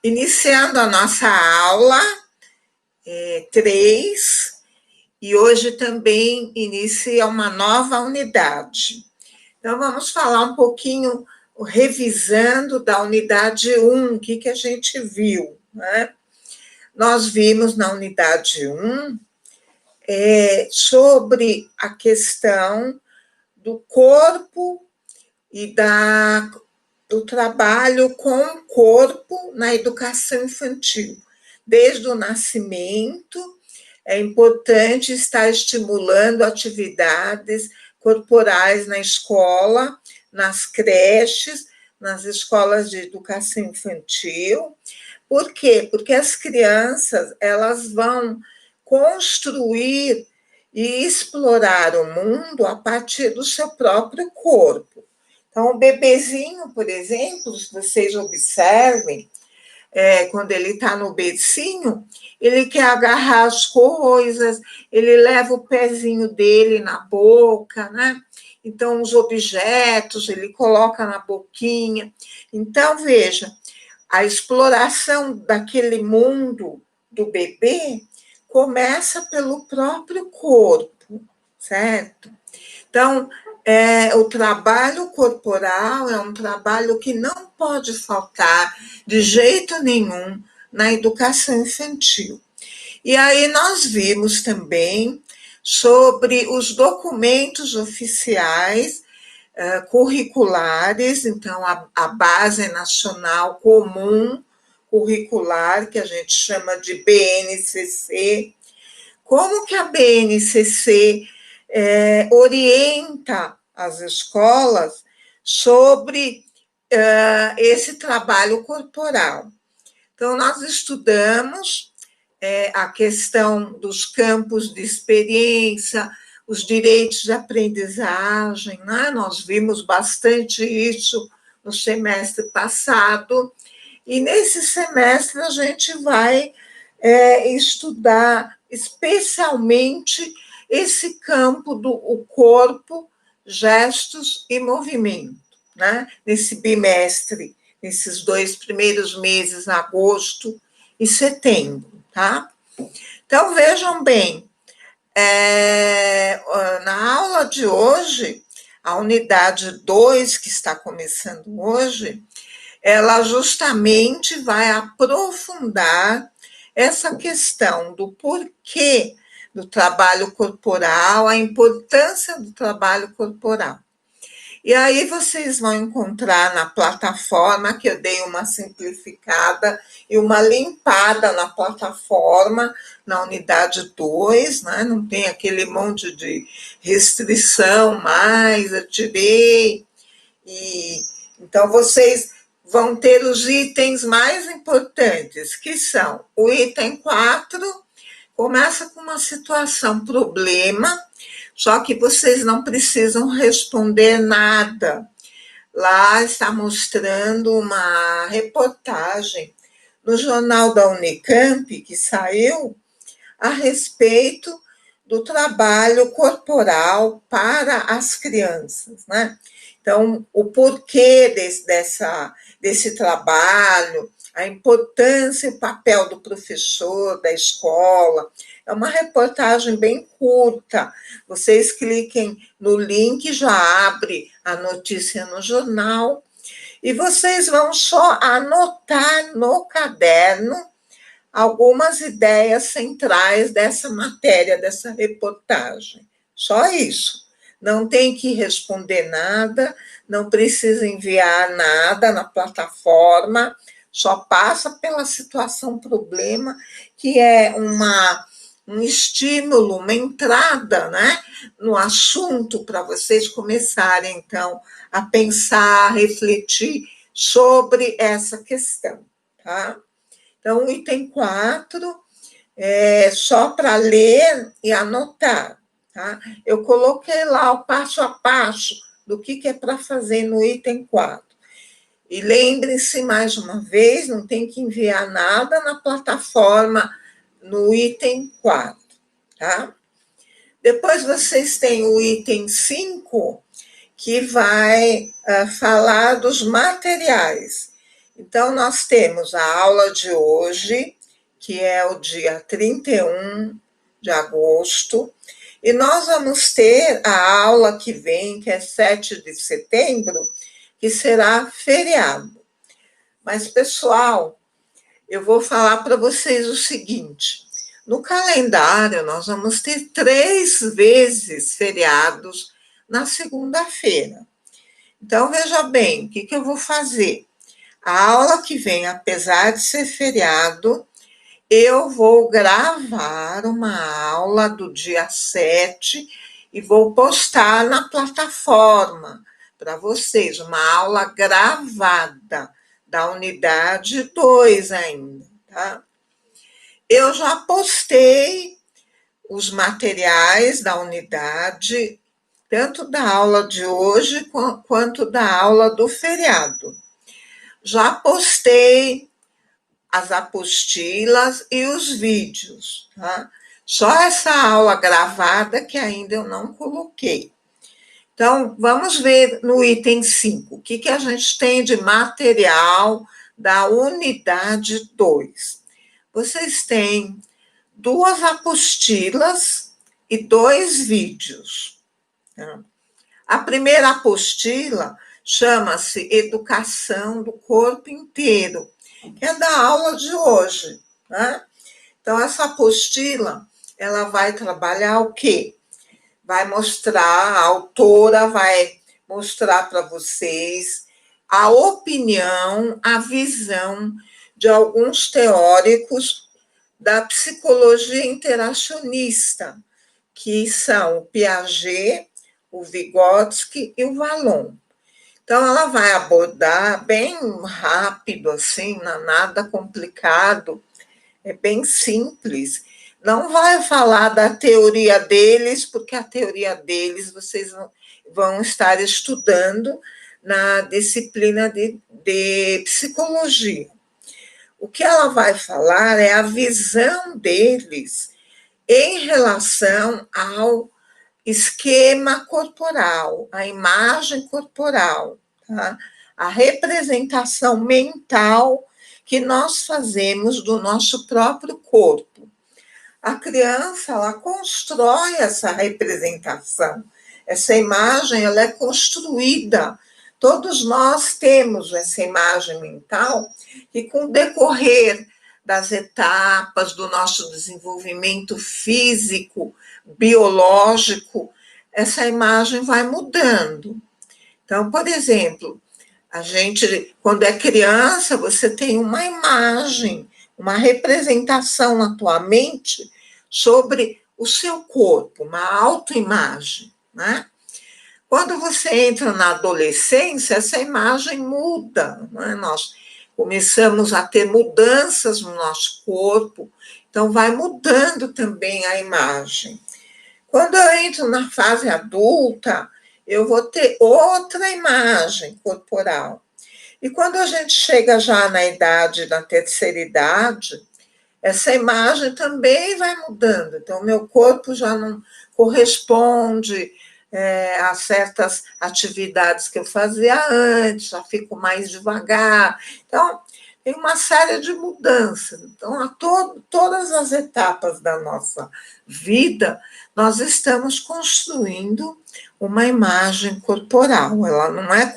Iniciando a nossa aula 3, e hoje também inicia uma nova unidade. Então, vamos falar um pouquinho, revisando da unidade 1, o que a gente viu, né? Nós vimos na unidade 1 sobre a questão do corpo e do trabalho com o corpo na educação infantil. Desde o nascimento, é importante estar estimulando atividades corporais na escola, nas creches, nas escolas de educação infantil. Por quê? Porque as crianças, elas vão construir e explorar o mundo a partir do seu próprio corpo. Então, o bebezinho, por exemplo, se vocês observem, quando ele está no bercinho, ele quer agarrar as coisas, ele leva o pezinho dele na boca, né? Então, os objetos ele coloca na boquinha. Então, veja, a exploração daquele mundo do bebê começa pelo próprio corpo, certo? Então, o trabalho corporal é um trabalho que não pode faltar de jeito nenhum na educação infantil. E aí nós vimos também sobre os documentos oficiais curriculares, então a Base Nacional Comum Curricular, que a gente chama de BNCC. Como que a BNCC orienta as escolas sobre esse trabalho corporal? Então, nós estudamos a questão dos campos de experiência, os direitos de aprendizagem, né? Nós vimos bastante isso no semestre passado, e nesse semestre a gente vai estudar especialmente esse campo do corpo, gestos e movimento, né? Nesse bimestre, nesses 2 primeiros meses, agosto e setembro, tá? Então, vejam bem, na aula de hoje, a unidade 2, que está começando hoje, ela justamente vai aprofundar essa questão do porquê do trabalho corporal, a importância do trabalho corporal. E aí vocês vão encontrar na plataforma, que eu dei uma simplificada e uma limpada na plataforma, na unidade 2, né? Não tem aquele monte de restrição mais, eu tirei. Então, vocês vão ter os itens mais importantes, que são o item 4, começa com uma situação problema, só que vocês não precisam responder nada. Lá está mostrando uma reportagem no jornal da Unicamp, que saiu a respeito do trabalho corporal para as crianças, né? Então, o porquê desse trabalho, a importância e o papel do professor, da escola. É uma reportagem bem curta. Vocês cliquem no link, já abre a notícia no jornal, e vocês vão só anotar no caderno algumas ideias centrais dessa matéria, dessa reportagem. Só isso. Não tem que responder nada, não precisa enviar nada na plataforma, só passa pela situação problema, que é um estímulo, uma entrada, né, no assunto para vocês começarem, então, a pensar, a refletir sobre essa questão, tá? Então, o item 4 é só para ler e anotar, tá? Eu coloquei lá o passo a passo do que é para fazer no item 4. E lembrem-se, mais uma vez, não tem que enviar nada na plataforma no item 4, tá? Depois vocês têm o item 5, que vai falar dos materiais. Então, nós temos a aula de hoje, que é o dia 31 de agosto, e nós vamos ter a aula que vem, que é 7 de setembro, que será feriado. Mas, pessoal, eu vou falar para vocês o seguinte: no calendário, nós vamos ter 3 vezes feriados na segunda-feira. Então, veja bem, o que eu vou fazer? A aula que vem, apesar de ser feriado, eu vou gravar uma aula do dia 7 e vou postar na plataforma para vocês, uma aula gravada da unidade 2 ainda, tá? Eu já postei os materiais da unidade, tanto da aula de hoje quanto da aula do feriado. Já postei as apostilas e os vídeos, tá? Só essa aula gravada que ainda eu não coloquei. Então, vamos ver no item 5, o que a gente tem de material da unidade 2. Vocês têm 2 apostilas e 2 vídeos. Tá? A primeira apostila chama-se Educação do Corpo Inteiro, que é da aula de hoje, né? Então, essa apostila, ela vai trabalhar o quê? Vai mostrar, a autora vai mostrar para vocês a opinião, a visão de alguns teóricos da psicologia interacionista, que são o Piaget, o Vygotsky e o Vallon. Então, ela vai abordar bem rápido, assim, nada complicado, é bem simples. Não vai falar da teoria deles, porque a teoria deles vocês vão estar estudando na disciplina de psicologia. O que ela vai falar é a visão deles em relação ao esquema corporal, a imagem corporal, tá? A representação mental que nós fazemos do nosso próprio corpo. A criança, ela constrói essa representação, essa imagem, ela é construída. Todos nós temos essa imagem mental e, com o decorrer das etapas do nosso desenvolvimento físico, biológico, essa imagem vai mudando. Então, por exemplo, a gente, quando é criança, você tem uma imagem, uma representação na tua mente sobre o seu corpo, uma autoimagem, né? Quando você entra na adolescência, essa imagem muda, né? Nós começamos a ter mudanças no nosso corpo, então vai mudando também a imagem. Quando eu entro na fase adulta, eu vou ter outra imagem corporal. E quando a gente chega já na idade, na terceira idade, essa imagem também vai mudando. Então, o meu corpo já não corresponde a certas atividades que eu fazia antes, já fico mais devagar. Então, tem uma série de mudanças. Então, todas as etapas da nossa vida, nós estamos construindo uma imagem corporal. Ela não é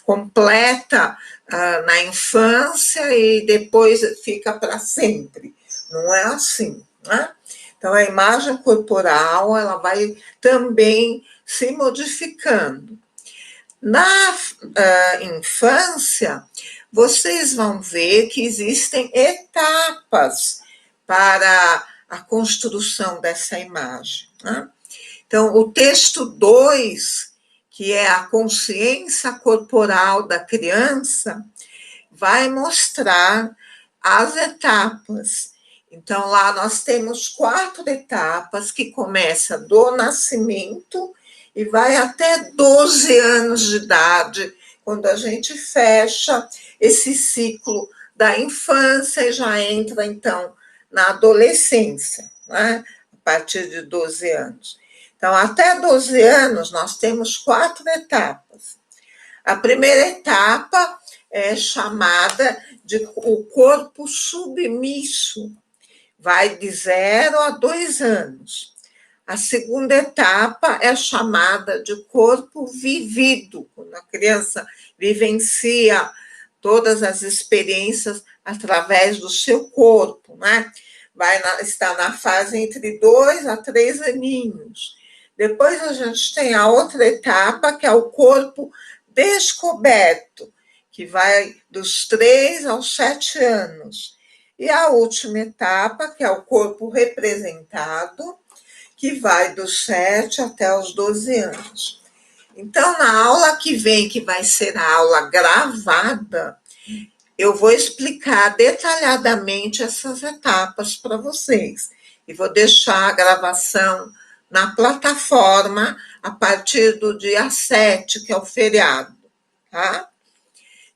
completa na infância e depois fica para sempre. Não é assim, né? Então, a imagem corporal, ela vai também se modificando. Na infância, vocês vão ver que existem etapas para a construção dessa imagem, né? Então, o texto 2, que é a consciência corporal da criança, vai mostrar as etapas. Então, lá nós temos 4 etapas, que começa do nascimento e vai até 12 anos de idade, quando a gente fecha esse ciclo da infância e já entra, então, na adolescência, né? A partir de 12 anos. Então, até 12 anos, nós temos 4 etapas. A primeira etapa é chamada de o corpo submisso, vai de 0 a 2 anos. A segunda etapa é chamada de corpo vivido, quando a criança vivencia todas as experiências através do seu corpo, né? Estar na fase entre 2 a 3 aninhos. Depois a gente tem a outra etapa, que é o corpo descoberto, que vai dos 3 aos 7 anos. E a última etapa, que é o corpo representado, que vai dos 7 até os 12 anos. Então, na aula que vem, que vai ser a aula gravada, eu vou explicar detalhadamente essas etapas para vocês. E vou deixar a gravação na plataforma a partir do dia 7, que é o feriado, tá?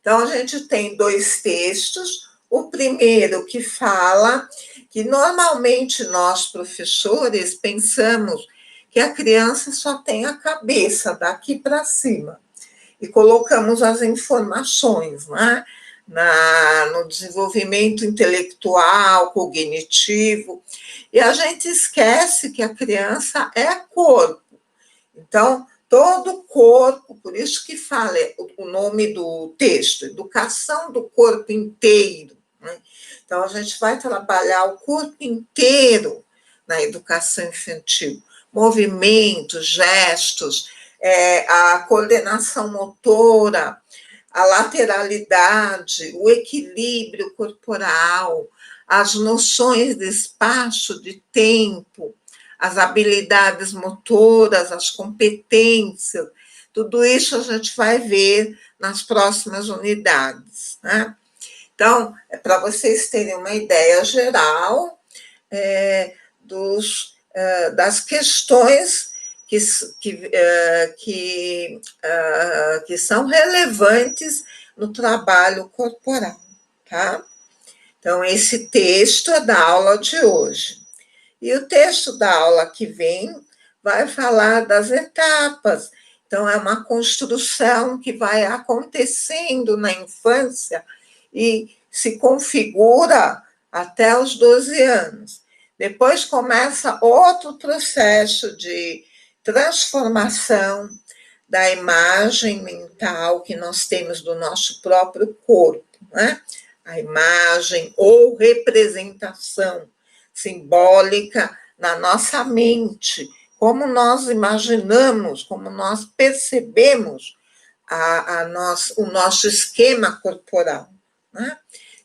Então, a gente tem 2 textos. O primeiro que fala que normalmente nós, professores, pensamos que a criança só tem a cabeça daqui para cima e colocamos as informações, né? No desenvolvimento intelectual, cognitivo, e a gente esquece que a criança é corpo. Então, todo o corpo, por isso que fala o nome do texto, educação do corpo inteiro, né? Então, a gente vai trabalhar o corpo inteiro na educação infantil, movimentos, gestos, a coordenação motora, a lateralidade, o equilíbrio corporal, as noções de espaço, de tempo, as habilidades motoras, as competências, tudo isso a gente vai ver nas próximas unidades, né? Então, para vocês terem uma ideia geral das questões que são relevantes no trabalho corporal, tá? Então, esse texto é da aula de hoje. E o texto da aula que vem vai falar das etapas. Então, é uma construção que vai acontecendo na infância e se configura até os 12 anos. Depois começa outro processo de transformação da imagem mental que nós temos do nosso próprio corpo, né? A imagem ou representação simbólica na nossa mente, como nós imaginamos, como nós percebemos o nosso esquema corporal, né?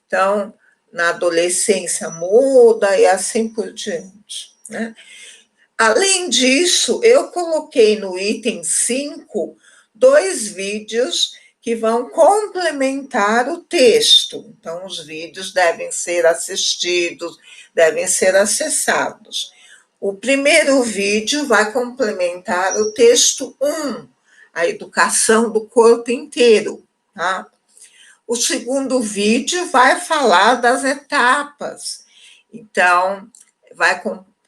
Então, na adolescência muda e assim por diante, né? Além disso, eu coloquei no item 5 2 vídeos que vão complementar o texto. Então, os vídeos devem ser assistidos, devem ser acessados. O primeiro vídeo vai complementar o texto 1, a educação do corpo inteiro, tá? O segundo vídeo vai falar das etapas. Então, vai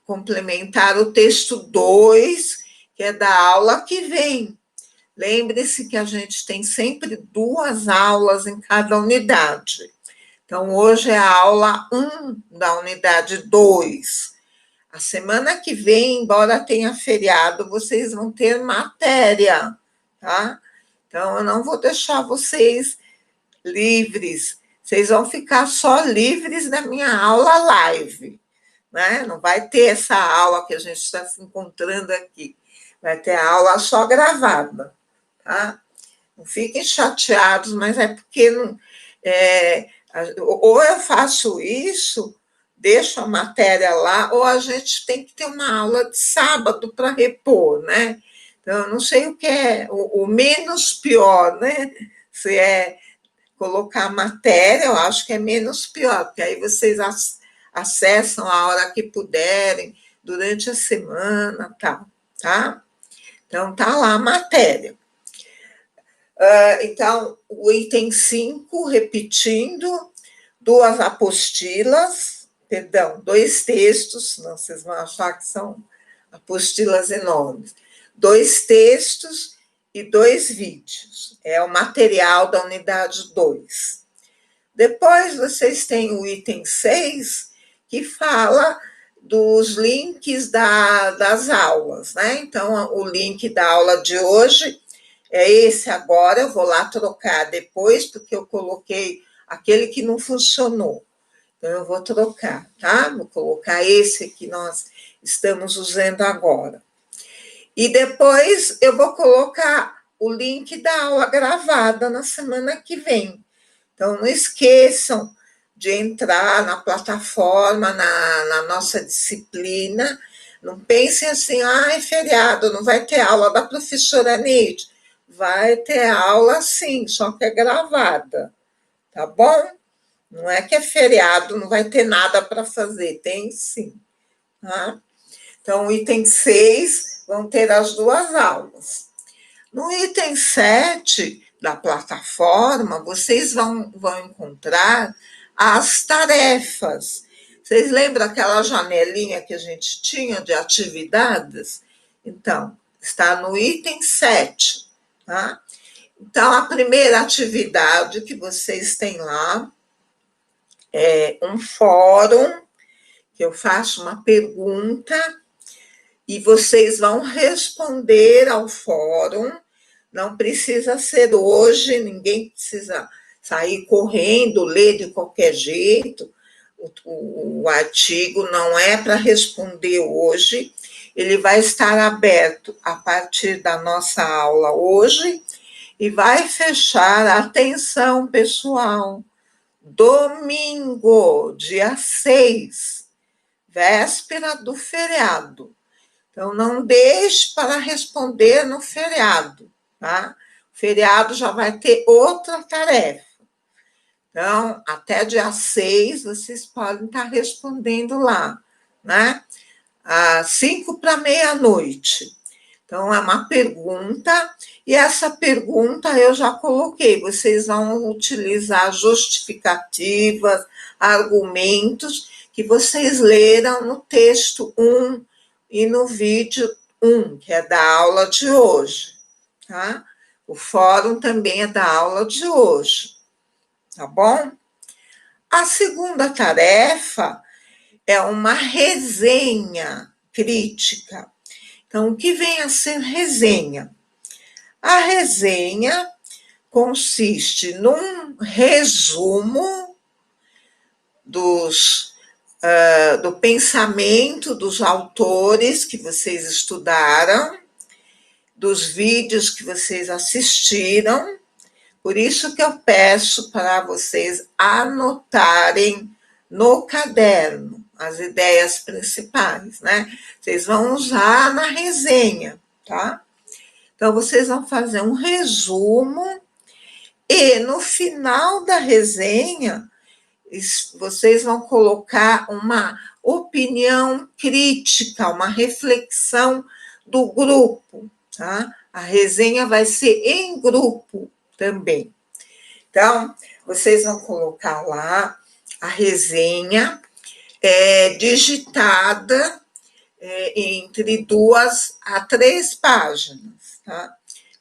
complementar o texto 2, que é da aula que vem. Lembre-se que a gente tem sempre 2 aulas em cada unidade. Então, hoje é a aula 1 da unidade 2. A semana que vem, embora tenha feriado, vocês vão ter matéria, tá? Então, eu não vou deixar vocês livres. Vocês vão ficar só livres na minha aula live, né? Não vai ter essa aula que a gente está se encontrando aqui. Vai ter a aula só gravada, tá? Não fiquem chateados, mas é porque ou eu faço isso, deixo a matéria lá, ou a gente tem que ter uma aula de sábado para repor, né? Então, eu não sei o que é o menos pior, né? Se é colocar a matéria, eu acho que é menos pior, porque aí vocês acessam a hora que puderem, durante a semana, tá? Então, tá lá a matéria. Então, o item 5, repetindo, 2 apostilas, 2 textos, senão vocês vão achar que são apostilas enormes. 2 textos e 2 vídeos. É o material da unidade 2. Depois, vocês têm o item 6, que fala dos links das aulas, né? Então, o link da aula de hoje é esse agora, eu vou lá trocar depois, porque eu coloquei aquele que não funcionou. Então, eu vou trocar, tá? Vou colocar esse que nós estamos usando agora. E depois eu vou colocar o link da aula gravada na semana que vem. Então, não esqueçam de entrar na plataforma, na nossa disciplina. Não pensem assim, é feriado, não vai ter aula da professora Neide. Vai ter aula sim, só que é gravada, tá bom? Não é que é feriado, não vai ter nada para fazer, tem sim. Tá? Então, o item 6 vão ter as 2 aulas. No item 7 da plataforma, vocês vão encontrar as tarefas. Vocês lembram aquela janelinha que a gente tinha de atividades? Então, está no item 7. Tá? Então, a primeira atividade que vocês têm lá é um fórum, que eu faço uma pergunta e vocês vão responder ao fórum. Não precisa ser hoje, ninguém precisa sair correndo, ler de qualquer jeito. O artigo não é para responder hoje, ele vai estar aberto a partir da nossa aula hoje e vai fechar, atenção pessoal, domingo, dia 6, véspera do feriado. Então, não deixe para responder no feriado, tá? O feriado já vai ter outra tarefa. Então, até dia 6, vocês podem estar respondendo lá, né? Às 5 para meia-noite. Então, é uma pergunta, e essa pergunta eu já coloquei. Vocês vão utilizar justificativas, argumentos que vocês leram no texto 1 e no vídeo 1, que é da aula de hoje, tá? O fórum também é da aula de hoje, tá bom? A segunda tarefa é uma resenha crítica. Então, o que vem a ser resenha? A resenha consiste num resumo do pensamento dos autores que vocês estudaram, dos vídeos que vocês assistiram. Por isso que eu peço para vocês anotarem no caderno as ideias principais, né? Vocês vão usar na resenha, tá? Então, vocês vão fazer um resumo e no final da resenha, vocês vão colocar uma opinião crítica, uma reflexão do grupo, tá? A resenha vai ser em grupo também. Então, vocês vão colocar lá a resenha digitada entre 2 a 3 páginas, tá?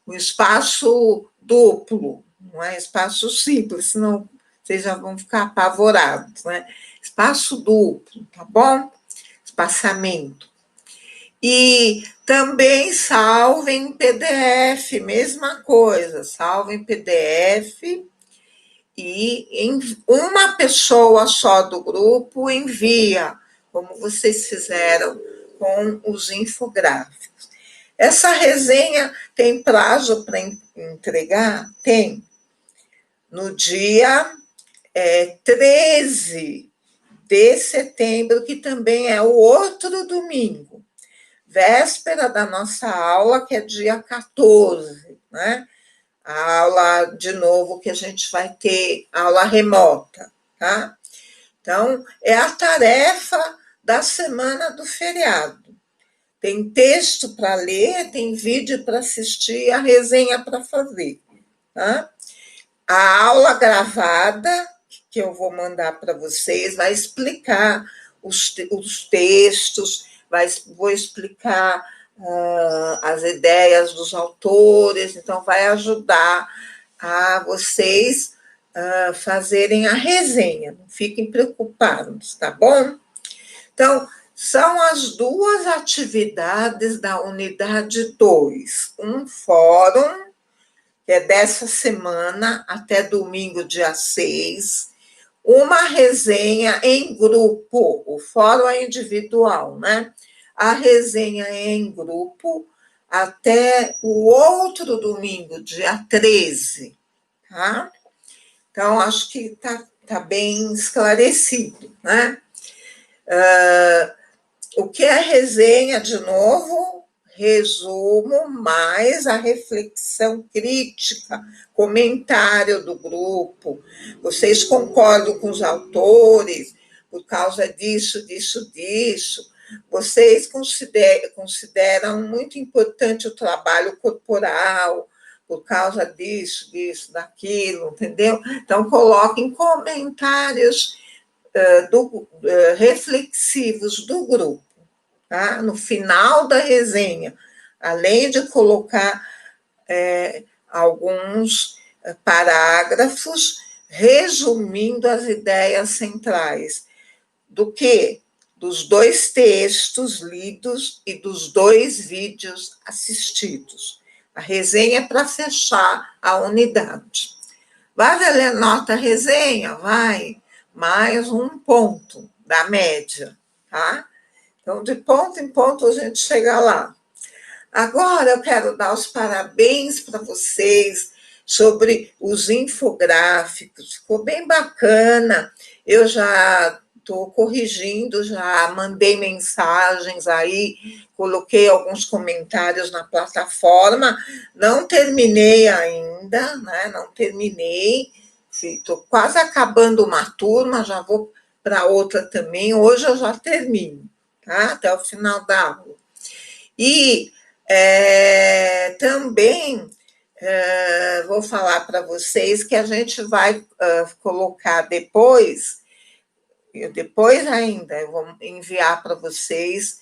Um espaço duplo, não é espaço simples, senão vocês já vão ficar apavorados, né? Espaço duplo, tá bom? Espaçamento. E também salve em PDF, mesma coisa, salve em PDF e uma pessoa só do grupo envia, como vocês fizeram com os infográficos. Essa resenha tem prazo para entregar? Tem. No dia 13 de setembro, que também é o outro domingo, véspera da nossa aula, que é dia 14, né? A aula, de novo, que a gente vai ter aula remota, tá? Então, é a tarefa da semana do feriado. Tem texto para ler, tem vídeo para assistir, a resenha para fazer, tá? A aula gravada, que eu vou mandar para vocês, vai explicar os textos, vou explicar as ideias dos autores, então vai ajudar a vocês fazerem a resenha, não fiquem preocupados, tá bom? Então, são as duas atividades da unidade 2. Um fórum, que é dessa semana até domingo, dia 6. Uma resenha em grupo, o fórum é individual, né? A resenha é em grupo até o outro domingo, dia 13, tá? Então, acho que tá bem esclarecido, né? O que é resenha, de novo? Resumo mais a reflexão crítica, comentário do grupo. Vocês concordam com os autores por causa disso, disso, disso. Vocês consideram muito importante o trabalho corporal por causa disso, disso, daquilo, entendeu? Então, coloquem comentários reflexivos do grupo. Tá? No final da resenha, além de colocar alguns parágrafos resumindo as ideias centrais do que? Dos 2 textos lidos e dos 2 vídeos assistidos. A resenha é para fechar a unidade. Vai ler nota resenha? Vai. Mais um ponto da média, tá? Então, de ponto em ponto, a gente chega lá. Agora, eu quero dar os parabéns para vocês sobre os infográficos. Ficou bem bacana. Eu já estou corrigindo, já mandei mensagens aí, coloquei alguns comentários na plataforma. Não terminei ainda, né? Não terminei. Estou quase acabando uma turma, já vou para outra também. Hoje eu já termino. Tá? Até o final da aula. E também vou falar para vocês que a gente vai colocar depois ainda, eu vou enviar para vocês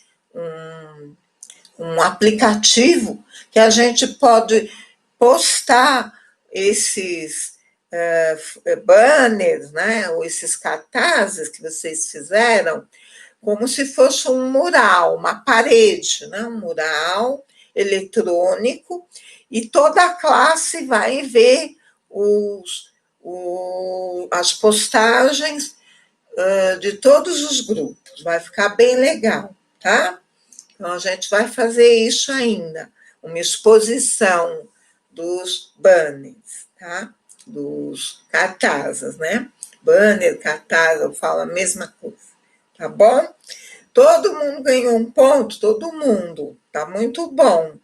um aplicativo que a gente pode postar esses banners, né, ou esses cartazes que vocês fizeram, como se fosse um mural, uma parede, né? Um mural eletrônico, e toda a classe vai ver as postagens de todos os grupos. Vai ficar bem legal, tá? Então, a gente vai fazer isso ainda, uma exposição dos banners, tá? Dos cartazes, né? Banner, cartaz, eu falo a mesma coisa, tá bom? Todo mundo ganhou um ponto, todo mundo, tá muito bom.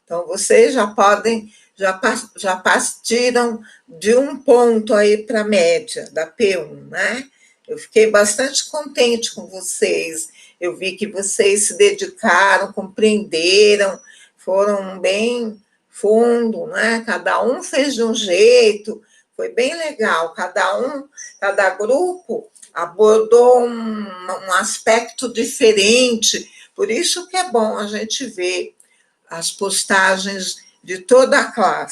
Então, vocês já podem, já partiram de um ponto aí para a média da P1, né? Eu fiquei bastante contente com vocês. Eu vi que vocês se dedicaram, compreenderam, foram bem fundo, né? Cada um fez de um jeito, foi bem legal. Cada grupo abordou um aspecto diferente. Por isso que é bom a gente ver as postagens de toda a classe.